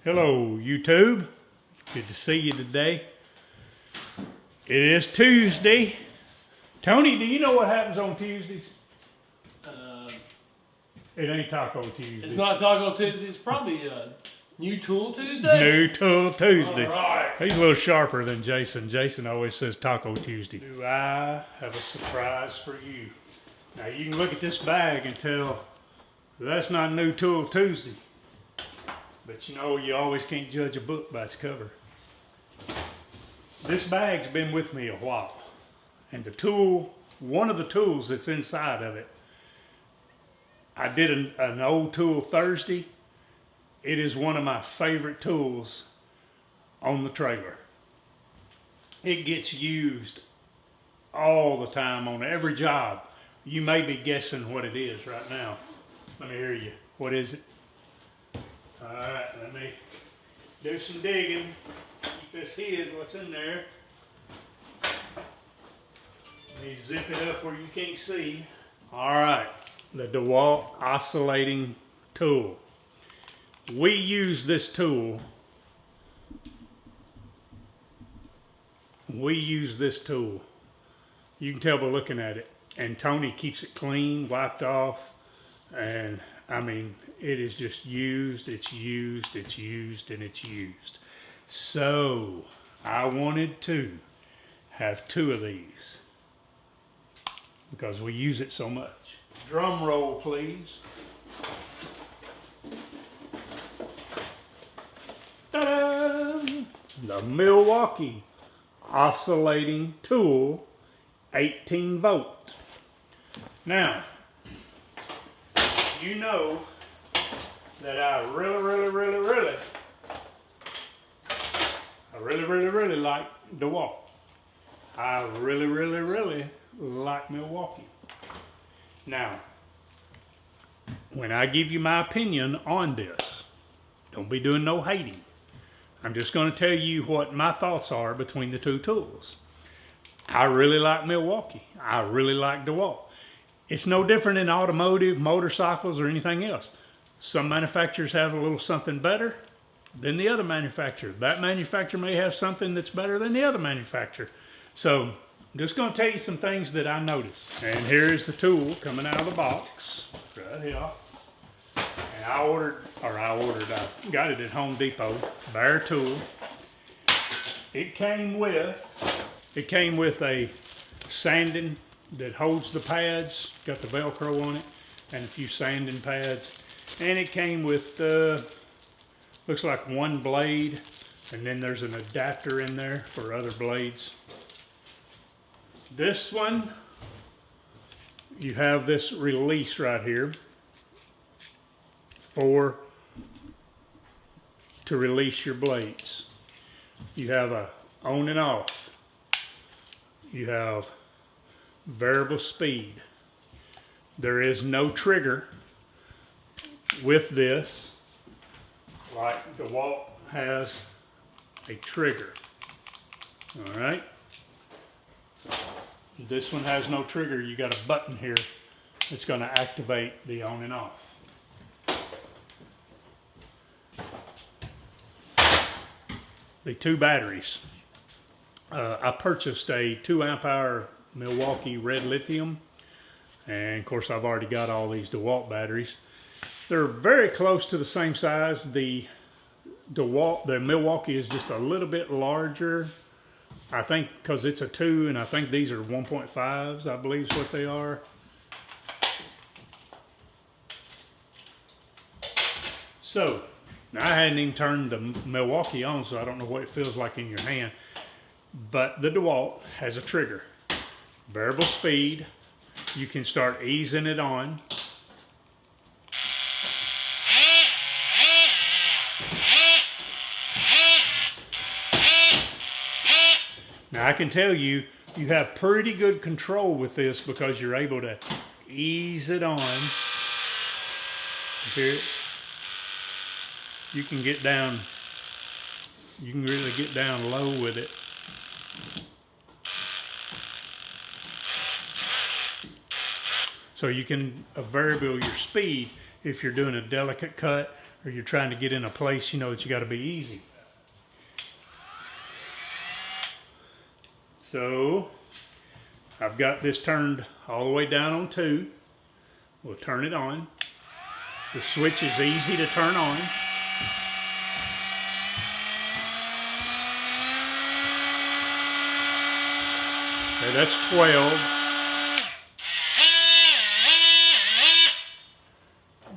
Hello, YouTube. Good to see you today. It is Tuesday. Tony, do you know what happens on Tuesdays? It ain't Taco Tuesday. It's not Taco Tuesday. It's probably New Tool Tuesday. New Tool Tuesday. All right. He's a little sharper than Jason. Jason always says Taco Tuesday. Do I have a surprise for you? Now you can look at this bag and tell that's not New Tool Tuesday. But you know, you always can't judge a book by its cover. This bag's been with me a while. And the tool, one of the tools that's inside of it, I did an old tool Thursday. It is one of my favorite tools on the trailer. It gets used all the time on every job. You may be guessing what it is right now. Let me hear you. What is it? All right, let me do some digging. Keep this hid, what's in there. Let me zip it up where you can't see. All right, the DeWalt Oscillating tool. We use this tool. You can tell by looking at it. And Tony keeps it clean, wiped off. And I mean, it is just used, it's used, it's used, and it's used. So I wanted to have two of these because we use it so much. Drum roll, please. Ta-da! The Milwaukee Oscillating Tool, 18 volt. Now, you know that I really like DeWalt. I really like Milwaukee. Now, when I give you my opinion on this, don't be doing no hating. I'm just going to tell you what my thoughts are between the two tools. I really like Milwaukee. I really like DeWalt. It's no different in automotive, motorcycles, or anything else. Some manufacturers have a little something better than the other manufacturer. That manufacturer may have something that's better than the other manufacturer. So I'm just going to tell you some things that I noticed. And here is the tool coming out of the box right here. And I got it at Home Depot, bare tool. It came with a sanding that holds the pads, got the Velcro on it, and a few sanding pads. And it came with, looks like one blade, and then there's an adapter in there for other blades. This one, you have this release right here to release your blades. You have a on and off. You have variable speed. There is no trigger with this, like DeWalt has a trigger. All right. This one has no trigger. You got a button here that's going to activate the on and off. The two batteries. I purchased a 2 amp hour Milwaukee red lithium, and of course I've already got all these DeWalt batteries. They're very close to the same size. The Milwaukee is just a little bit larger, I think, because it's a 2, and I think these are 1.5s, I believe is what they are. So now, I hadn't even turned the Milwaukee on, so I don't know what it feels like in your hand. But the DeWalt has a trigger. Variable speed. You can start easing it on. Now I can tell you, you have pretty good control with this because you're able to ease it on. Here, you can get down, you can really get down low with it. So you can variable your speed if you're doing a delicate cut or you're trying to get in a place, you know, that you got to be easy. So I've got this turned all the way down on 2. We'll turn it on. The switch is easy to turn on. Okay, that's 12.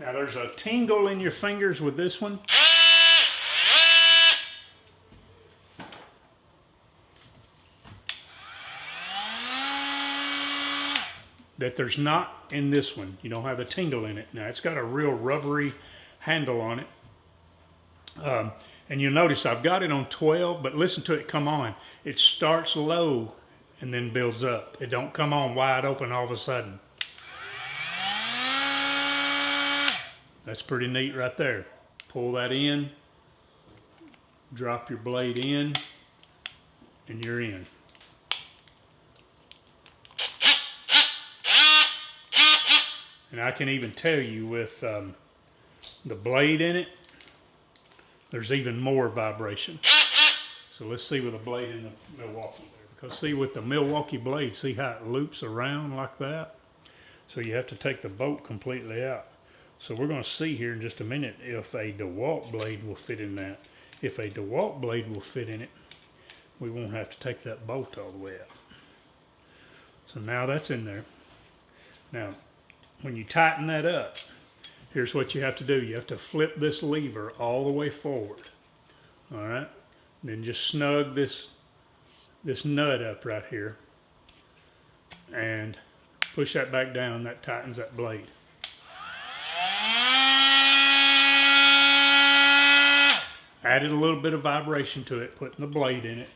Now there's a tingle in your fingers with this one. That there's not in this one. You don't have a tingle in it. Now it's got a real rubbery handle on it. And you'll notice I've got it on 12, but listen to it come on. It starts low and then builds up. It don't come on wide open all of a sudden. That's pretty neat right there. Pull that in, drop your blade in, and you're in. And I can even tell you with the blade in it, there's even more vibration. So let's see with a blade in the Milwaukee there. Because see with the Milwaukee blade, see how it loops around like that? So you have to take the bolt completely out. So we're going to see here in just a minute if a DeWalt blade will fit in that. If a DeWalt blade will fit in it, we won't have to take that bolt all the way out. So now that's in there. Now, when you tighten that up, here's what you have to do. You have to flip this lever all the way forward. All right? Then just snug this nut up right here and push that back down. That tightens that blade. Added a little bit of vibration to it, putting the blade in it,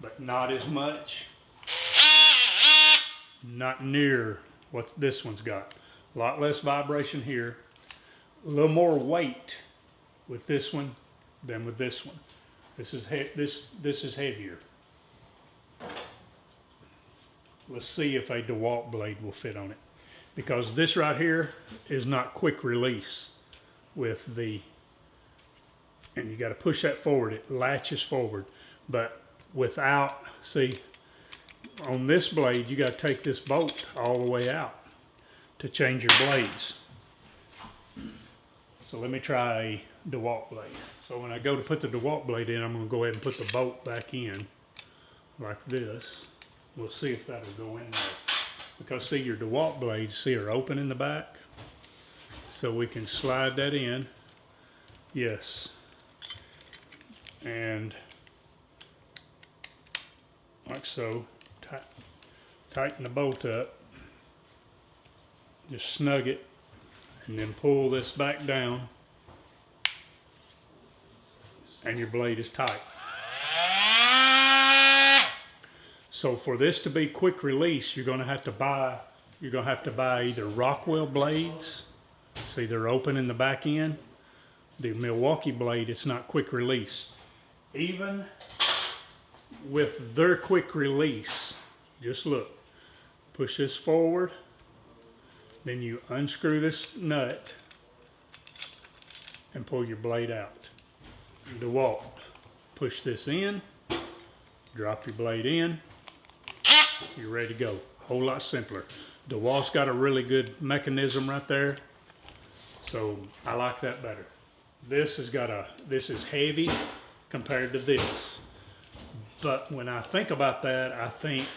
but not as much. Not near what this one's got. A lot less vibration here. A little more weight with this one than with this one. This is heavier. Let's see if a DeWalt blade will fit on it. Because this right here is not quick release with the, and you got to push that forward. It latches forward. But without, see, on this blade, you got to take this bolt all the way out to change your blades. So let me try a DeWalt blade. So when I go to put the DeWalt blade in, I'm going to go ahead and put the bolt back in like this. We'll see if that'll go in there. Because see, your DeWalt blades, see, are open in the back. So we can slide that in. Yes. And like so. Tighten the bolt up. Just snug it. And then pull this back down. And your blade is tight. So for this to be quick release, you're going to have to buy either Rockwell blades. See, they're open in the back end. The Milwaukee blade, it's not quick release. Even with their quick release, just look. Push this forward. Then you unscrew this nut and pull your blade out. DeWalt, push this in, drop your blade in, you're ready to go. A whole lot simpler. DeWalt's got a really good mechanism right there, so I like that better. This is heavy compared to this, but when I think about that, I think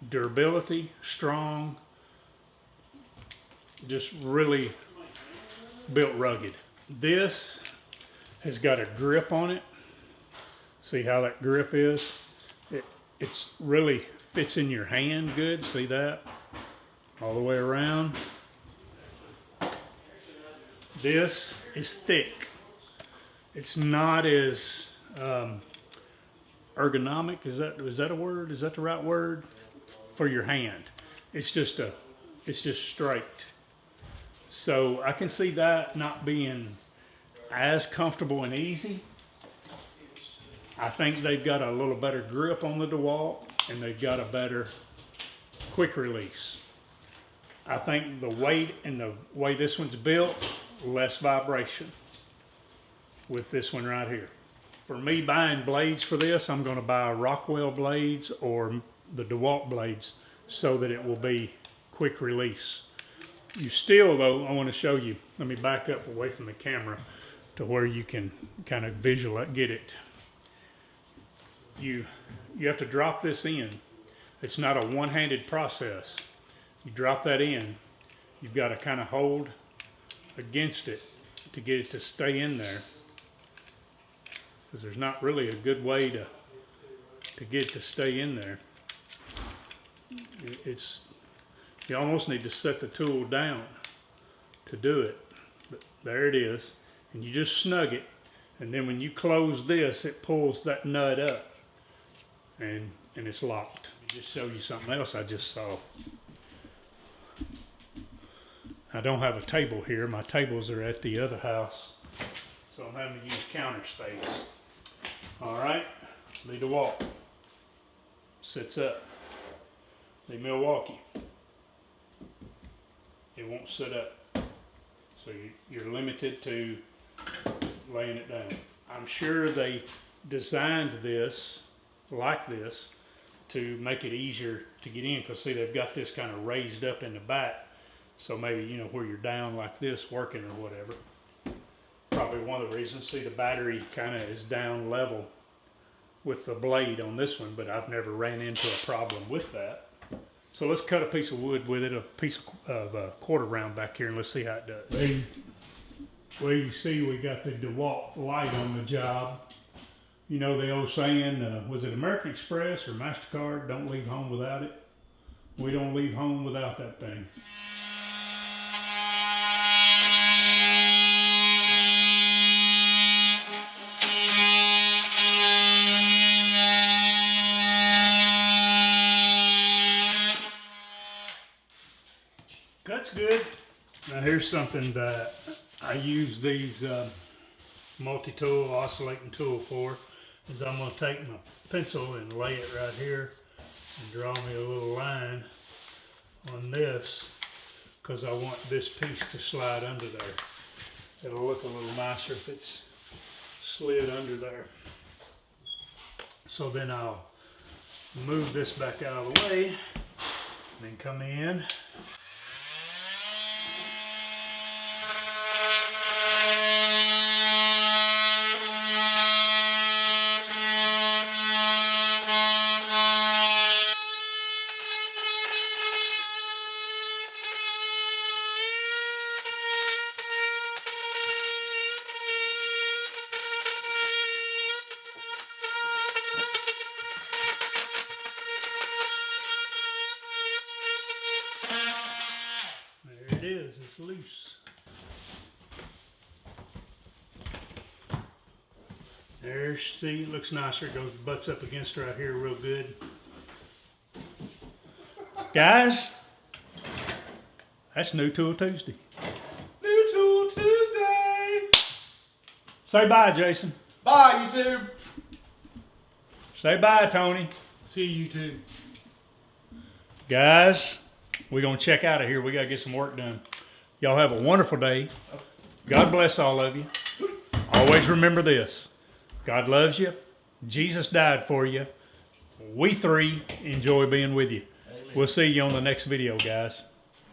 durability, strong, just really built rugged. This has got a grip on it. See how that grip is? It's really fits in your hand good. See that? All the way around. This is thick. It's not as ergonomic. Is that a word? Is that the right word? For your hand. It's just straight. So I can see that not being as comfortable and easy. I think they've got a little better grip on the DeWalt, and they've got a better quick release. I think the weight and the way this one's built less vibration with this one right here. For me buying blades for this, I'm going to buy Rockwell blades or the DeWalt blades so that it will be quick release. You still, though, I want to show you, let me back up away from the camera to where you can kind of get it. You have to drop this in. It's not a one-handed process. You drop that in, you've got to kind of hold against it to get it to stay in there, because there's not really a good way to get it to stay in there. You almost need to set the tool down to do it, but there it is, and you just snug it, and then when you close this, it pulls that nut up, and it's locked. Let me just show you something else I just saw. I don't have a table here. My tables are at the other house, so I'm having to use counter space. All right, the DeWalt sits up. The Milwaukee, it won't sit up, so you're limited to laying it down. I'm sure they designed this like this to make it easier to get in, because see, they've got this kind of raised up in the back, so maybe, you know, where you're down like this working or whatever. Probably one of the reasons. See, the battery kind of is down level with the blade on this one, but I've never ran into a problem with that. So let's cut a piece of wood with it, a piece of quarter round back here, and let's see how it does. Well, you see we got the DeWalt light on the job. You know the old saying, was it American Express or MasterCard, don't leave home without it? We don't leave home without that thing. That's good. Now here's something that I use these multi-tool oscillating tool for, is I'm going to take my pencil and lay it right here and draw me a little line on this, because I want this piece to slide under there. It'll look a little nicer if it's slid under there. So then I'll move this back out of the way and then come in. It is, it's loose. There, see, it looks nicer. It goes, butts up against right here real good. Guys, that's New Tool Tuesday. New Tool Tuesday! Say bye, Jason. Bye, YouTube! Say bye, Tony. See you, YouTube. Guys, we're going to check out of here. We got to get some work done. Y'all have a wonderful day. God bless all of you. Always remember this. God loves you. Jesus died for you. We three enjoy being with you. Amen. We'll see you on the next video, guys.